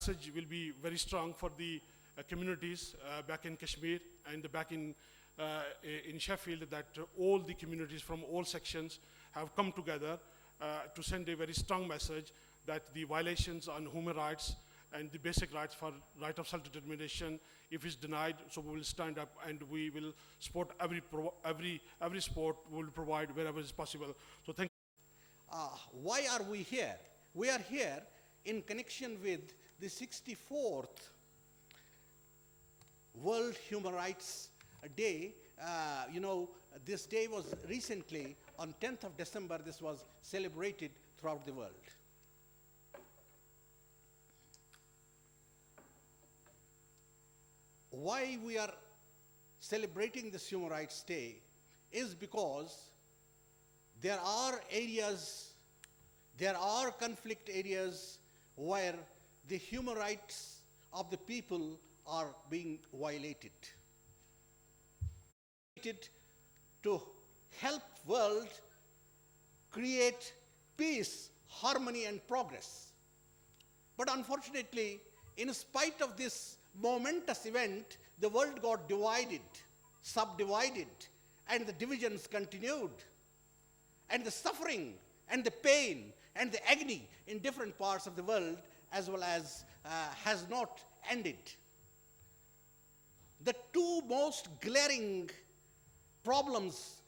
message will be very strong for the communities back in Kashmir and back in Sheffield, that all the communities from all sections have come together to send a very strong message that the violations on human rights and the basic rights for right of self-determination, if it's denied, so we will stand up and we will support every support we will provide wherever is possible. So thank you. Why are we here? We are here in connection with the 64th World Human Rights Day. This day was recently, on 10th of December, this was celebrated throughout the world. Why we are celebrating this Human Rights Day is because there are conflict areas where the human rights of the people are being violated. To help world create peace, harmony, and progress. But unfortunately, in spite of this momentous event, the world got divided, subdivided, and the divisions continued. And the suffering and the pain and the agony in different parts of the world as well as has not ended. The two most glaring problems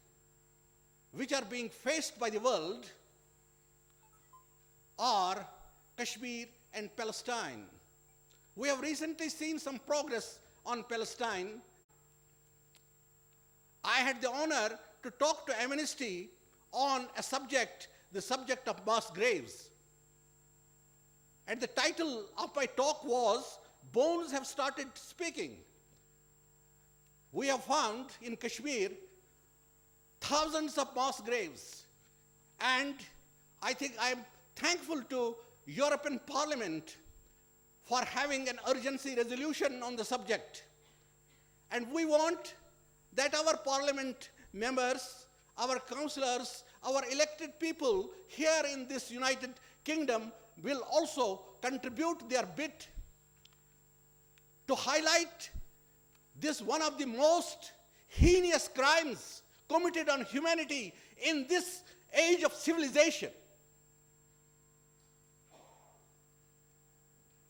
which are being faced by the world are Kashmir and Palestine. We have recently seen some progress on Palestine. I had the honor to talk to Amnesty on a subject, the subject of mass graves. And the title of my talk was, Bones Have Started Speaking. We have found in Kashmir thousands of mass graves. And I think I'm thankful to European Parliament for having an urgency resolution on the subject. And we want that our parliament members, our councillors, our elected people here in this United Kingdom will also contribute their bit to highlight this one of the most heinous crimes committed on humanity in this age of civilization.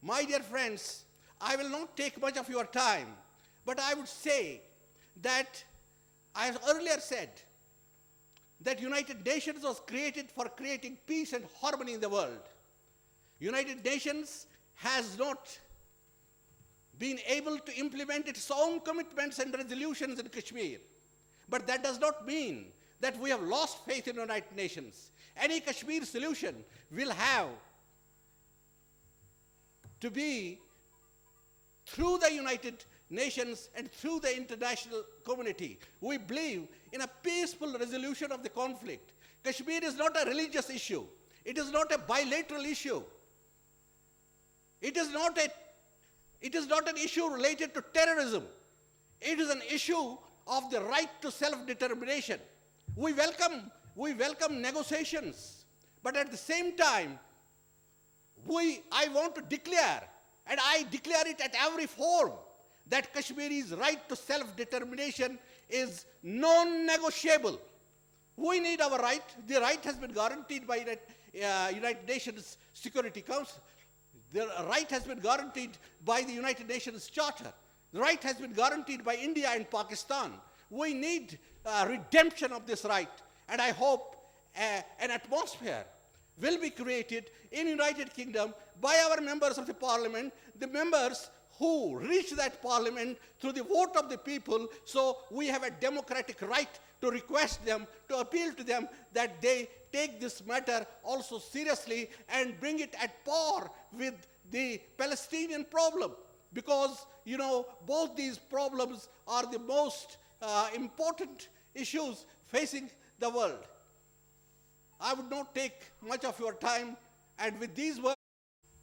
My dear friends, I will not take much of your time, but I would say that I have earlier said that United Nations was created for creating peace and harmony in the world. United Nations has not been able to implement its own commitments and resolutions in Kashmir. But that does not mean that we have lost faith in United Nations. Any Kashmir solution will have to be through the United Nations and through the international community. We believe in a peaceful resolution of the conflict. Kashmir is not a religious issue. It is not a bilateral issue. It is not an issue related to terrorism. It is an issue of the right to self-determination. We welcome negotiations, but at the same time, I want to declare, and I declare it at every forum, that Kashmiri's right to self-determination is non-negotiable. We need our right. The right has been guaranteed by the United Nations Security Council. The right has been guaranteed by the United Nations Charter. The right has been guaranteed by India and Pakistan. We need redemption of this right, and I hope an atmosphere will be created in United Kingdom by our members of the parliament, the members who reach that parliament through the vote of the people. So we have a democratic right to request them, to appeal to them that they take this matter also seriously and bring it at par with the Palestinian problem. Because, both these problems are the most important issues facing the world. I would not take much of your time, and with these words.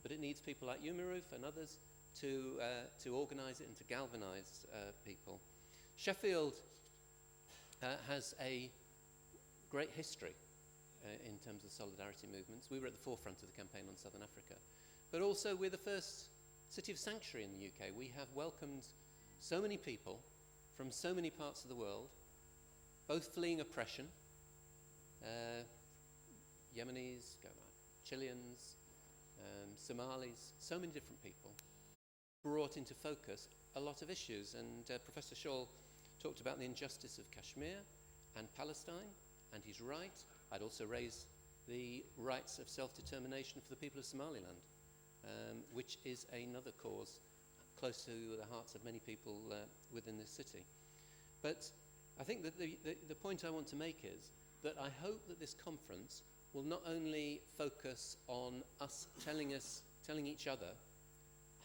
But it needs people like you, Maruf, and others to organise it and to galvanise people. Sheffield has a great history in terms of solidarity movements. We were at the forefront of the campaign on Southern Africa. But also we're the first city of sanctuary in the UK. We have welcomed so many people from so many parts of the world, both fleeing oppression, Yemenis, Chileans, Somalis, so many different people, brought into focus a lot of issues. And Professor Shaw talked about the injustice of Kashmir and Palestine, and he's right. I'd also raise the rights of self-determination for the people of Somaliland, which is another cause close to the hearts of many people within this city. But I think that the point I want to make is that I hope that this conference will not only focus on us telling each other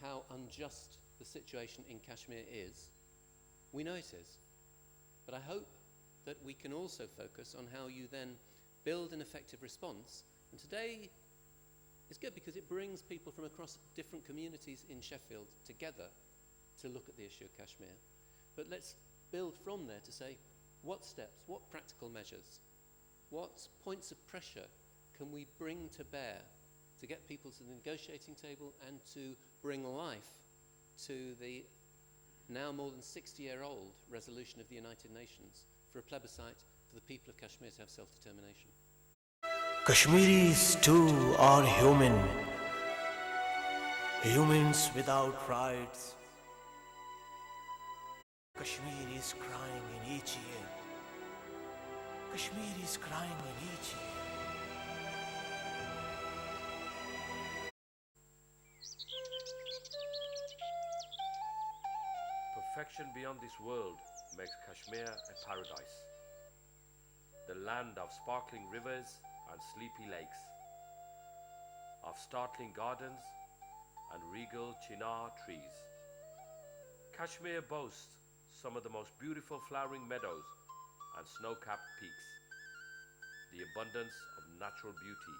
how unjust the situation in Kashmir is. We know it is. But I hope that we can also focus on how you then build an effective response. And today is good because it brings people from across different communities in Sheffield together to look at the issue of Kashmir. But let's build from there to say, what steps, what practical measures, what points of pressure can we bring to bear to get people to the negotiating table and to bring life to the now more than 60-year-old resolution of the United Nations for a plebiscite for the people of Kashmir to have self-determination. Kashmiris too are human, humans without rights. Kashmir is crying in each ear. Kashmir is crying in each ear. Perfection beyond this world makes Kashmir a paradise. The land of sparkling rivers and sleepy lakes, of startling gardens and regal chinar trees. Kashmir boasts some of the most beautiful flowering meadows and snow-capped peaks. The abundance of natural beauty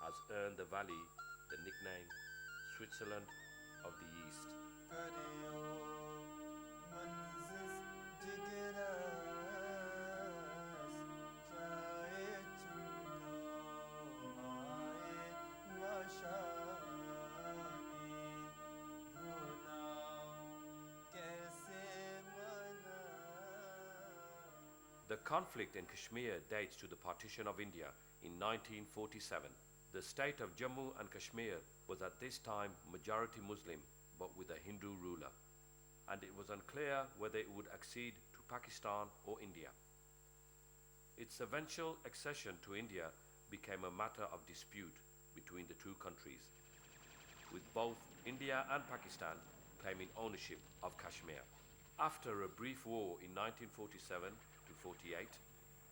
has earned the valley the nickname Switzerland of the East. The conflict in Kashmir dates to the partition of India in 1947. The state of Jammu and Kashmir was at this time majority Muslim but with a Hindu ruler, and it was unclear whether it would accede to Pakistan or India. Its eventual accession to India became a matter of dispute between the two countries, with both India and Pakistan claiming ownership of Kashmir. After a brief war in 1947 to 48,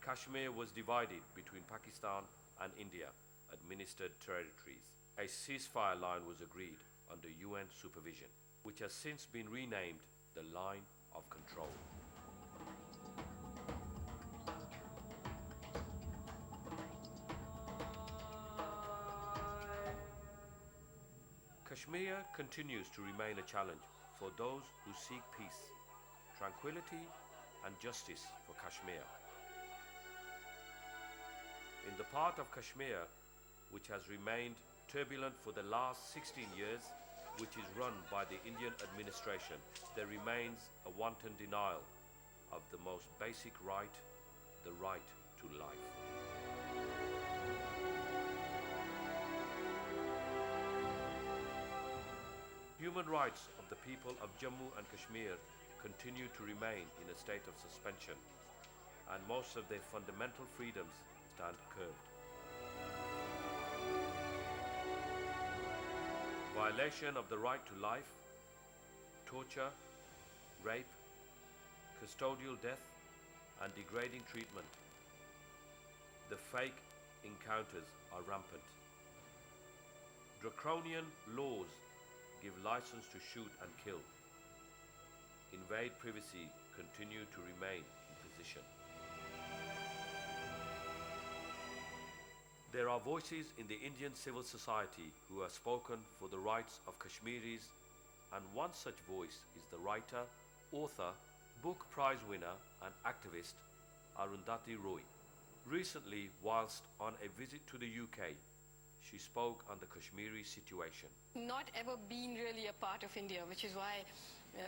Kashmir was divided between Pakistan and India administered territories. A ceasefire line was agreed under UN supervision, which has since been renamed the Line of Control. Kashmir continues to remain a challenge for those who seek peace, tranquility, and justice for Kashmir. In the part of Kashmir which has remained turbulent for the last 16 years, which is run by the Indian administration, there remains a wanton denial of the most basic right, the right to life. Human rights of the people of Jammu and Kashmir continue to remain in a state of suspension, and most of their fundamental freedoms stand curbed. Violation of the right to life, torture, rape, custodial death, and degrading treatment. The fake encounters are rampant. Draconian laws give license to shoot and kill. Invade privacy continue to remain in position. There are voices in the Indian civil society who have spoken for the rights of Kashmiris, and one such voice is the writer, author, book prize winner and activist Arundhati Roy. Recently, whilst on a visit to the UK, She spoke on the Kashmiri situation. Not ever been really a part of India, which is why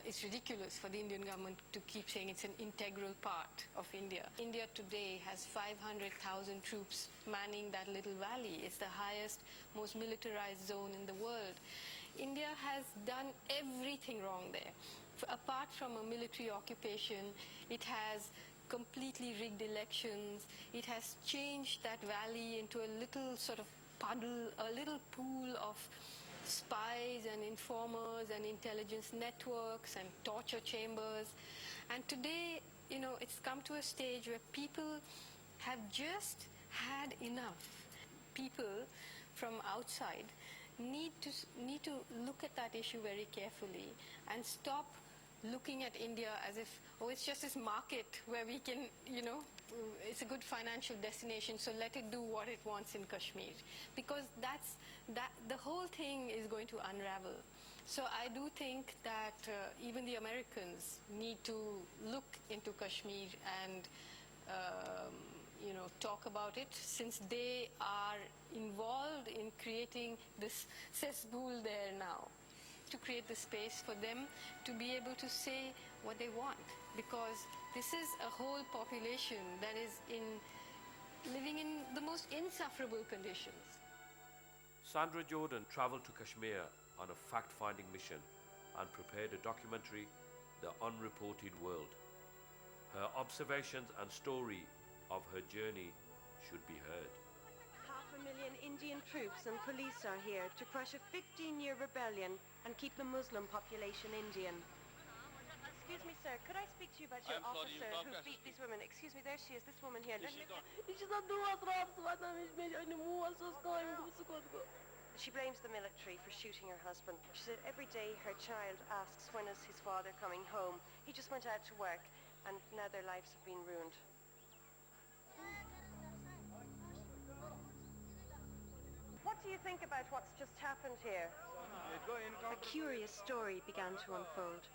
it's ridiculous for the Indian government to keep saying it's an integral part of India. India today has 500,000 troops manning that little valley. It's the highest, most militarized zone in the world. India has done everything wrong there. Apart from a military occupation, it has completely rigged elections. It has changed that valley into a little sort of puddle, a little pool of spies and informers and intelligence networks and torture chambers. And today, you know, it's come to a stage where people have just had enough. People from outside need to look at that issue very carefully and stop looking at India as if, oh, it's just this market where we can, you know, it's a good financial destination, so let it do what it wants in Kashmir. Because the whole thing is going to unravel. So I do think that even the Americans need to look into Kashmir and you know, talk about it, since they are involved in creating this cesspool there now, to create the space for them to be able to say what they want, because this is a whole population that is living in the most insufferable conditions. Sandra Jordan travelled to Kashmir on a fact-finding mission and prepared a documentary, The Unreported World. Her observations and story of her journey should be heard. 500,000 Indian troops and police are here to crush a 15-year rebellion and keep the Muslim population Indian. Excuse me, sir, could I speak to you about your officer who beat these women? Excuse me, there she is, this woman here. She blames the military for shooting her husband. She said every day her child asks when is his father coming home. He just went out to work and now their lives have been ruined. What do you think about what's just happened here? A curious story began to unfold.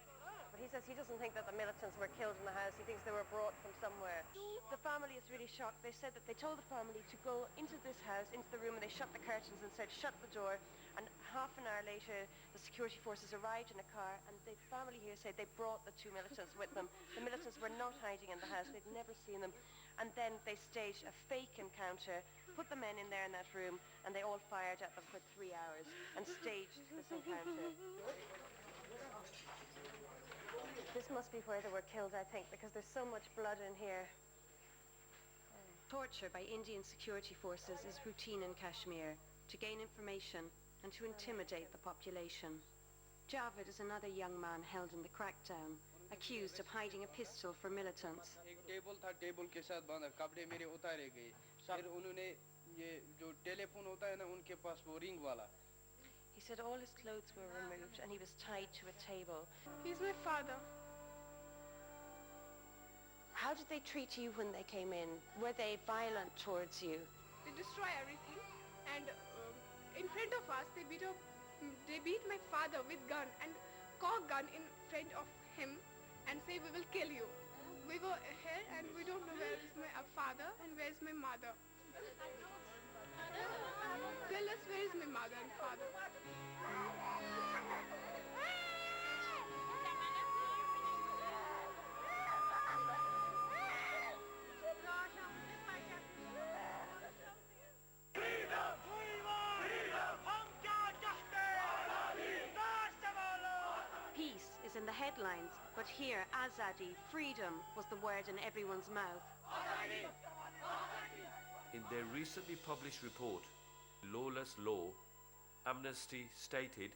But he says he doesn't think that the militants were killed in the house. He thinks they were brought from somewhere. The family is really shocked. They said that they told the family to go into this house, into the room, and they shut the curtains and said, shut the door. And half an hour later, the security forces arrived in a car, and the family here said they brought the two militants with them. The militants were not hiding in the house. They'd never seen them. And then they staged a fake encounter, put the men in there in that room, and they all fired at them for 3 hours and staged this encounter. This must be where they were killed, I think, because there's so much blood in here. Torture by Indian security forces is routine in Kashmir to gain information and to intimidate the population. Javed is another young man held in the crackdown, accused of hiding a pistol for militants. Table था, table के साथ बांधा, कपड़े मेरे उतारे गए, फिर उन्होंने ये जो टेलीफोन होता है ना उनके पास वो रिंग वाला. He said all his clothes were removed and he was tied to a table. He's my father. How did they treat you when they came in? Were they violent towards you? They destroy everything, and in front of us they beat my father with gun and cock gun in front of him and say we will kill you. We were here and we don't know where is my father and where is my mother. Tell us where is my mother and father. Peace is in the headlines, but here Azadi, freedom, was the word in everyone's mouth. In their recently published report, Lawless Law, Amnesty stated,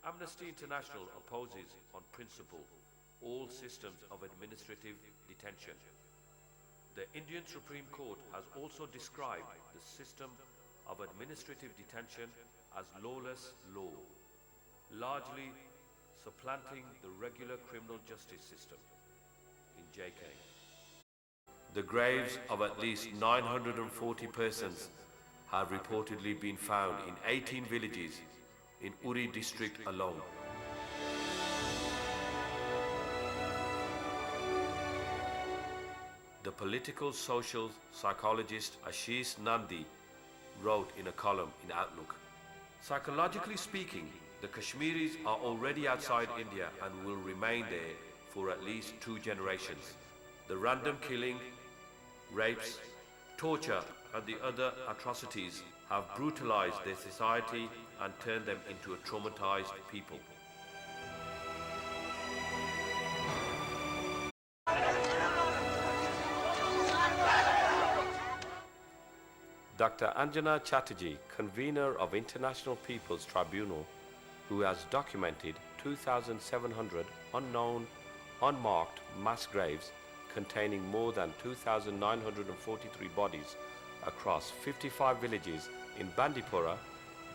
Amnesty International opposes on principle all systems of administrative detention. The Indian Supreme Court has also described the system of administrative detention as lawless law, largely supplanting the regular criminal justice system in JK. The graves of at least 940 persons have reportedly been found in 18 villages in Uri district alone. The political social psychologist Ashish Nandi wrote in a column in Outlook. Psychologically speaking, the Kashmiris are already outside India and will remain there for at least 2 generations. The random killing, rapes, torture and the other atrocities have brutalized their society and turned them into a traumatized people. Dr. Anjana Chatterjee, convener of International People's Tribunal, who has documented 2,700 unknown, unmarked mass graves containing more than 2,943 bodies across 55 villages in Bandipora,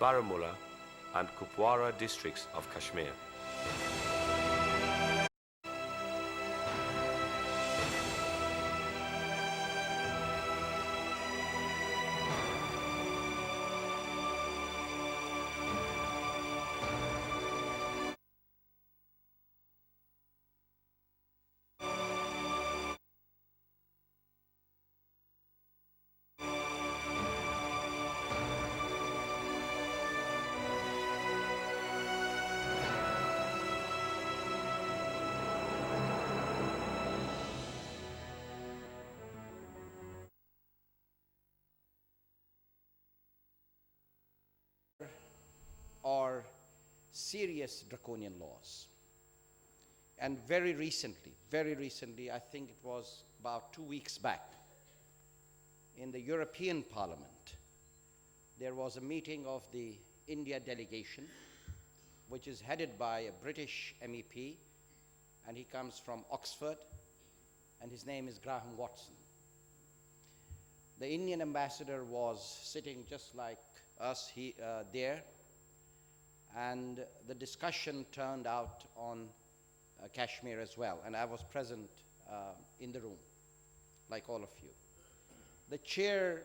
Baramulla and Kupwara districts of Kashmir. Or serious draconian laws. And very recently, I think it was about 2 weeks back, in the European Parliament, there was a meeting of the India delegation, which is headed by a British MEP, and he comes from Oxford, and his name is Graham Watson. The Indian ambassador was sitting just like us there, and the discussion turned out on Kashmir as well, and I was present in the room, like all of you. The chair,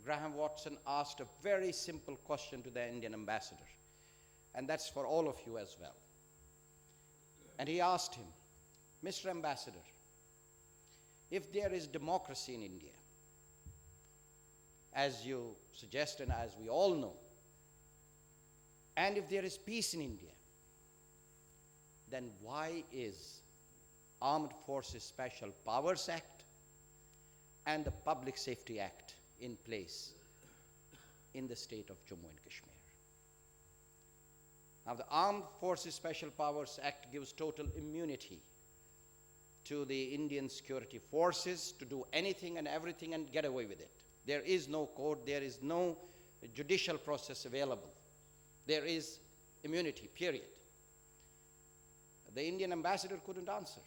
Graham Watson, asked a very simple question to the Indian ambassador, and that's for all of you as well. And he asked him, Mr. Ambassador, if there is democracy in India, as you suggest and as we all know, and if there is peace in India, then why is Armed Forces Special Powers Act and the Public Safety Act in place in the state of Jammu and Kashmir? Now, the Armed Forces Special Powers Act gives total immunity to the Indian security forces to do anything and everything and get away with it. There is no court, there is no judicial process available. There is immunity, period. The Indian ambassador couldn't answer.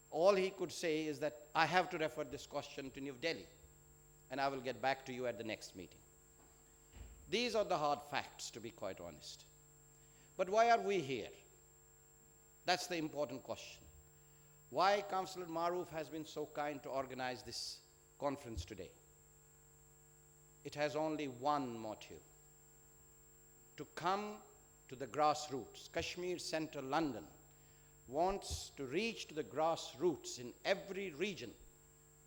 All he could say is that I have to refer this question to New Delhi, and I will get back to you at the next meeting. These are the hard facts, to be quite honest. But why are we here? That's the important question. Why Councillor Maroof has been so kind to organize this conference today? It has only one motive: to come to the grassroots. Kashmir Centre London wants to reach to the grassroots in every region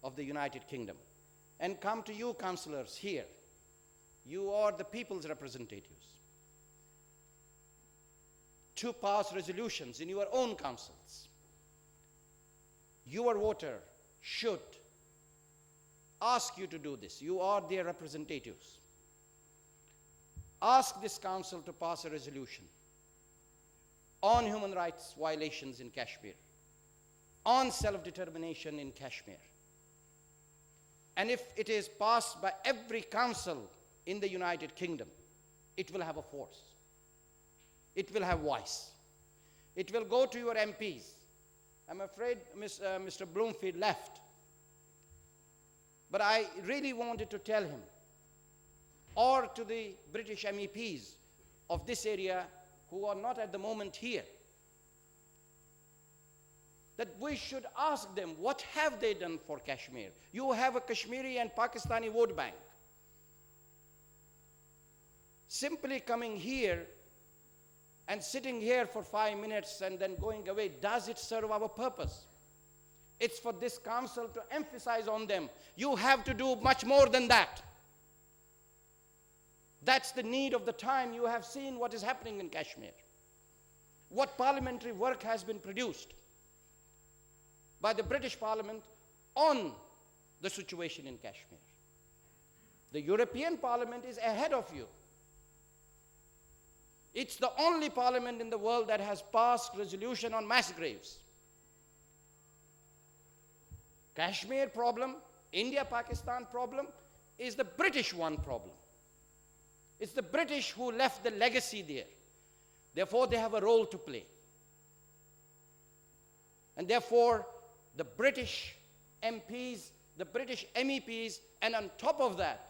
of the United Kingdom and come to you, councillors, here. You are the people's representatives, to pass resolutions in your own councils. Your voter should ask you to do this. You are their representatives. Ask this council to pass a resolution on human rights violations in Kashmir, on self-determination in Kashmir. And if it is passed by every council in the United Kingdom, it will have a force. It will have voice. It will go to your MPs. I'm afraid Mr. Bloomfield left. But I really wanted to tell him, or to the British MEPs of this area who are not at the moment here, that we should ask them, what have they done for Kashmir? You have a Kashmiri and Pakistani vote bank. Simply coming here and sitting here for 5 minutes and then going away, does it serve our purpose? It's for this council to emphasize on them, you have to do much more than that. That's the need of the time. You have seen what is happening in Kashmir. What parliamentary work has been produced by the British Parliament on the situation in Kashmir. The European Parliament is ahead of you. It's the only parliament in the world that has passed resolution on mass graves. Kashmir problem, India-Pakistan problem, is the British one problem. It's the British who left the legacy there. Therefore, they have a role to play. And therefore, the British MPs, the British MEPs, and on top of that,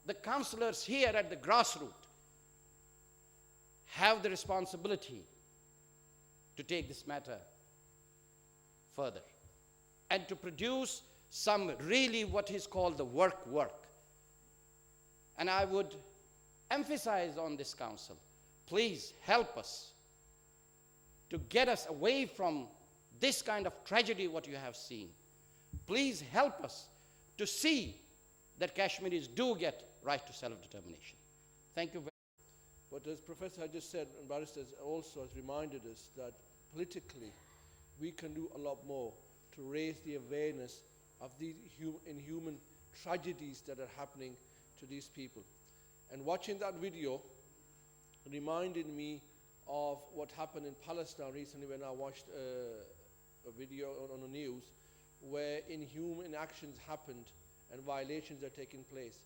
the councillors here at the grassroots have the responsibility to take this matter further and to produce some really what is called the work. And I would emphasize on this council, please help us to get us away from this kind of tragedy what you have seen. Please help us to see that Kashmiris do get right to self-determination. Thank you very much. But as Professor had just said, and Barrister also has reminded us that politically we can do a lot more to raise the awareness of these inhuman tragedies that are happening to these people. And watching that video reminded me of what happened in Palestine recently when I watched a video on the news where inhuman actions happened and violations are taking place.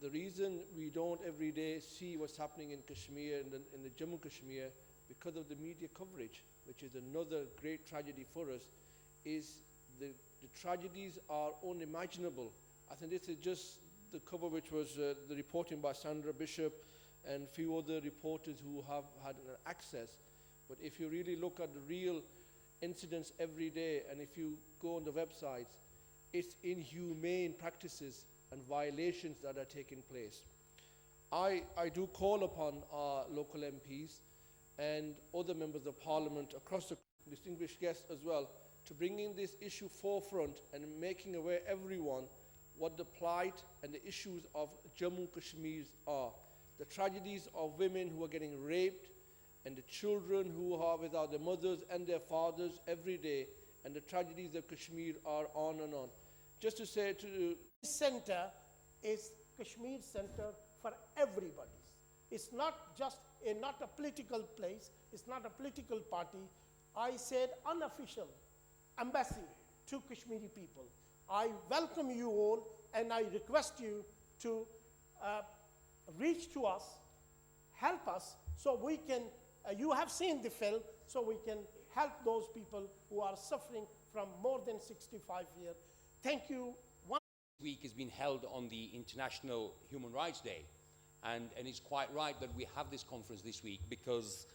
The reason we don't every day see what's happening in Kashmir, in the Jammu Kashmir, because of the media coverage, which is another great tragedy for us, is the tragedies are unimaginable. I think this is just the cover which was the reporting by Sandra Bishop and a few other reporters who have had access. But if you really look at the real incidents every day, and if you go on the websites, it's inhumane practices and violations that are taking place. I do call upon our local MPs and other members of parliament across the distinguished guests as well to bringing this issue forefront and making aware everyone what the plight and the issues of Jammu Kashmir are. The tragedies of women who are getting raped and the children who are without their mothers and their fathers every day, and the tragedies of Kashmir are on and on. Just to say to this center is Kashmir Center for everybody. It's not just not a political place, it's not a political party. I said unofficial embassy to Kashmiri people. I welcome you all and I request you to reach to us, help us so we can, you have seen the film, so we can help those people who are suffering from more than 65 years. Thank you. This week has been held on the International Human Rights Day, and it's quite right that we have this conference this week because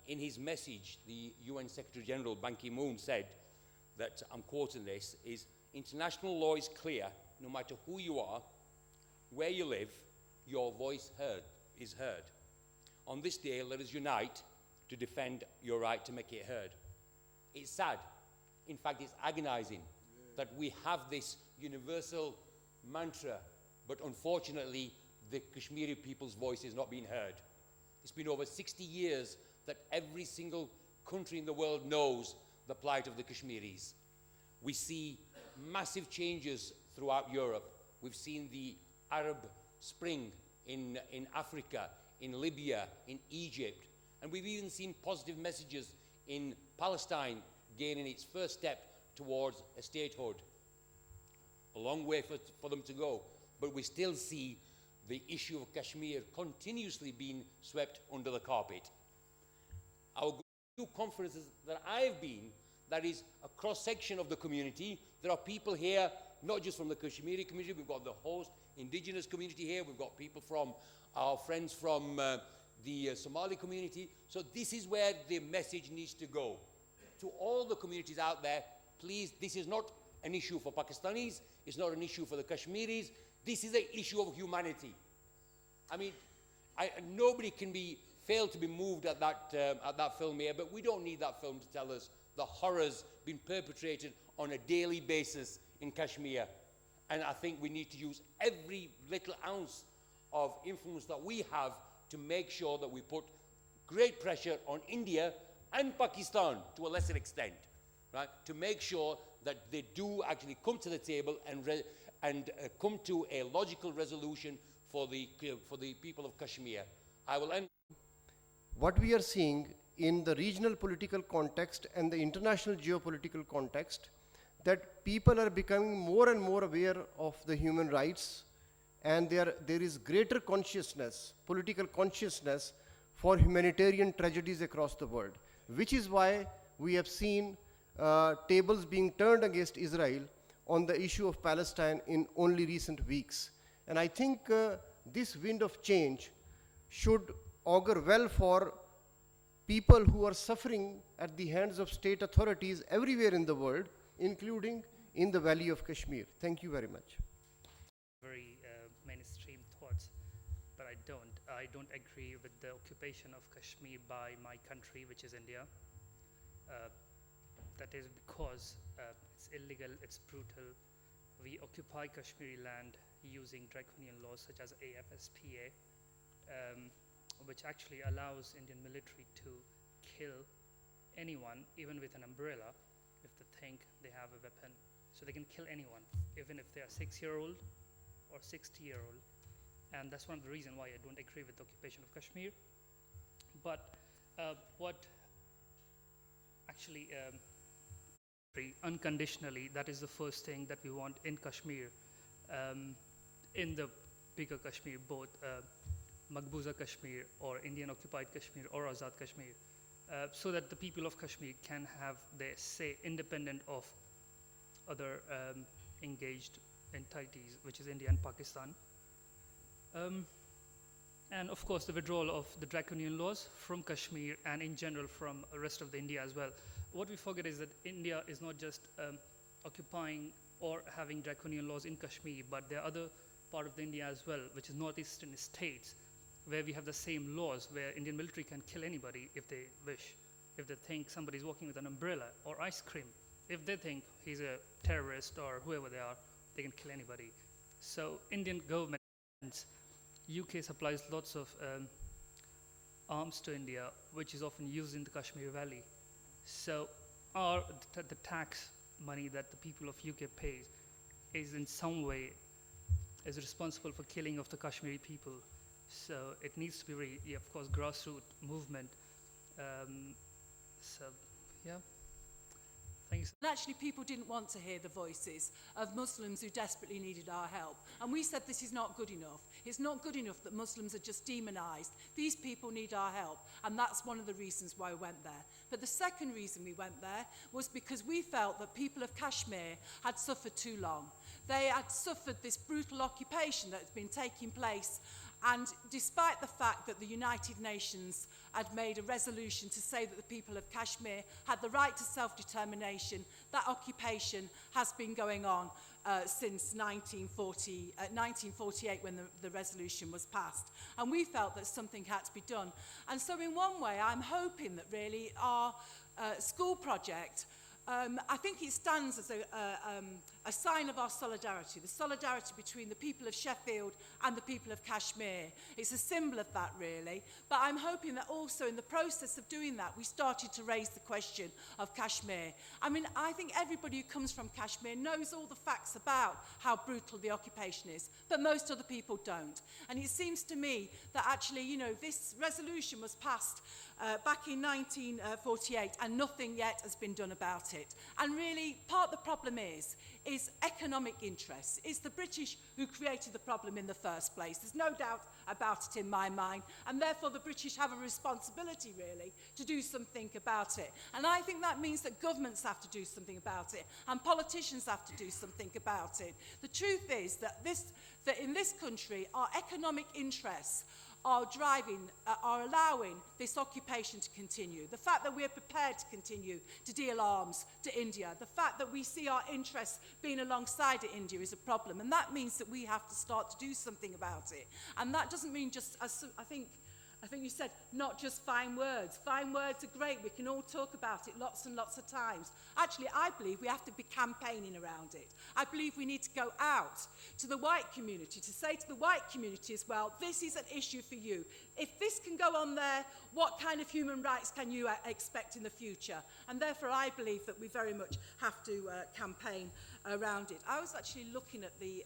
in his message, the UN Secretary General Ban Ki-moon said that, I'm quoting this, is international law is clear, no matter who you are, where you live, your voice is heard. On this day, let us unite to defend your right to make it heard. It's sad, in fact it's agonizing, that we have this universal mantra, but unfortunately the Kashmiri people's voice is not being heard. It's been over 60 years that every single country in the world knows the plight of the Kashmiris. We see massive changes throughout Europe. We've seen the Arab Spring in Africa, in Libya, in Egypt, and we've even seen positive messages in Palestine gaining its first step towards a statehood. A long way for them to go, but we still see the issue of Kashmir continuously being swept under the carpet. Our two conferences that I've been, that is a cross-section of the community. There are people here, not just from the Kashmiri community, we've got the host indigenous community here, we've got people from our friends from the Somali community. So this is where the message needs to go. To all the communities out there, please, this is not an issue for Pakistanis, it's not an issue for the Kashmiris, this is an issue of humanity. I mean, nobody can fail to be moved at that film here, but we don't need that film to tell us the horrors being perpetrated on a daily basis in Kashmir. And I think we need to use every little ounce of influence that we have to make sure that we put great pressure on India and Pakistan to a lesser extent, right, to make sure that they do actually come to the table and come to a logical resolution for the people of Kashmir. I will end. What we are seeing in the regional political context and the international geopolitical context, that people are becoming more and more aware of the human rights, and there is greater consciousness, political consciousness for humanitarian tragedies across the world, which is why we have seen tables being turned against Israel on the issue of Palestine in only recent weeks. And I think this wind of change should augur well for people who are suffering at the hands of state authorities everywhere in the world, including in the Valley of Kashmir. Thank you very much. Very mainstream thoughts, but I don't agree with the occupation of Kashmir by my country, which is India. That is because it's illegal, it's brutal. We occupy Kashmiri land using draconian laws such as AFSPA, which actually allows Indian military to kill anyone, even with an umbrella, if they think they have a weapon. So they can kill anyone, even if they are 6-year-old or 60-year-old. And that's one of the reasons why I don't agree with the occupation of Kashmir. But what actually, unconditionally, that is the first thing that we want in Kashmir, in the bigger Kashmir, both Maqbooza Kashmir or Indian occupied Kashmir or Azad Kashmir, so that the people of Kashmir can have their say independent of other engaged entities, which is India and Pakistan. And of course the withdrawal of the draconian laws from Kashmir and in general from the rest of the India as well. What we forget is that India is not just occupying or having draconian laws in Kashmir, but there are other part of the India as well, which is northeastern states, where we have the same laws, where Indian military can kill anybody if they wish. If they think somebody's walking with an umbrella or ice cream, if they think he's a terrorist or whoever they are, they can kill anybody. So Indian government, UK supplies lots of arms to India, which is often used in the Kashmir Valley. So the tax money that the people of UK pays is in some way is responsible for killing of the Kashmiri people. So it needs to be very, yeah, of course, grassroots movement. So, yeah. Thanks. And actually, people didn't want to hear the voices of Muslims who desperately needed our help. And we said this is not good enough. It's not good enough that Muslims are just demonized. These people need our help. And that's one of the reasons why we went there. But the second reason we went there was because we felt that people of Kashmir had suffered too long. They had suffered this brutal occupation that had been taking place. And despite the fact that the United Nations had made a resolution to say that the people of Kashmir had the right to self-determination, that occupation has been going on since 1948 when the resolution was passed. And we felt that something had to be done. And so in one way, I'm hoping that really our school project, I think it stands as a sign of our solidarity, the solidarity between the people of Sheffield and the people of Kashmir. It's a symbol of that, really. But I'm hoping that also in the process of doing that, we started to raise the question of Kashmir. I mean, I think everybody who comes from Kashmir knows all the facts about how brutal the occupation is, but most other people don't. And it seems to me that actually, you know, this resolution was passed back in 1948 and nothing yet has been done about it. And really, part of the problem is economic interests. It's the British who created the problem in the first place. There's no doubt about it in my mind. And therefore, the British have a responsibility, really, to do something about it. And I think that means that governments have to do something about it and politicians have to do something about it. The truth is that in this country, our economic interests are allowing this occupation to continue. The fact that we're prepared to continue to deal arms to India, the fact that we see our interests being alongside India is a problem. And that means that we have to start to do something about it. And that doesn't mean just, I think, I think you said not just fine words. Fine words are great. We can all talk about it lots and lots of times. Actually, I believe we have to be campaigning around it. I believe we need to go out to the white community to say to the white community as well, this is an issue for you. If this can go on there, what kind of human rights can you expect in the future? And therefore, I believe that we very much have to campaign around it. I was actually looking at the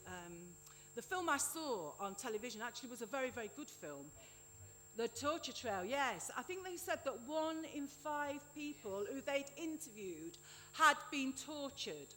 film I saw on television actually was a very, very good film. The torture trail, yes. I think they said that 1 in 5 people who they'd interviewed had been tortured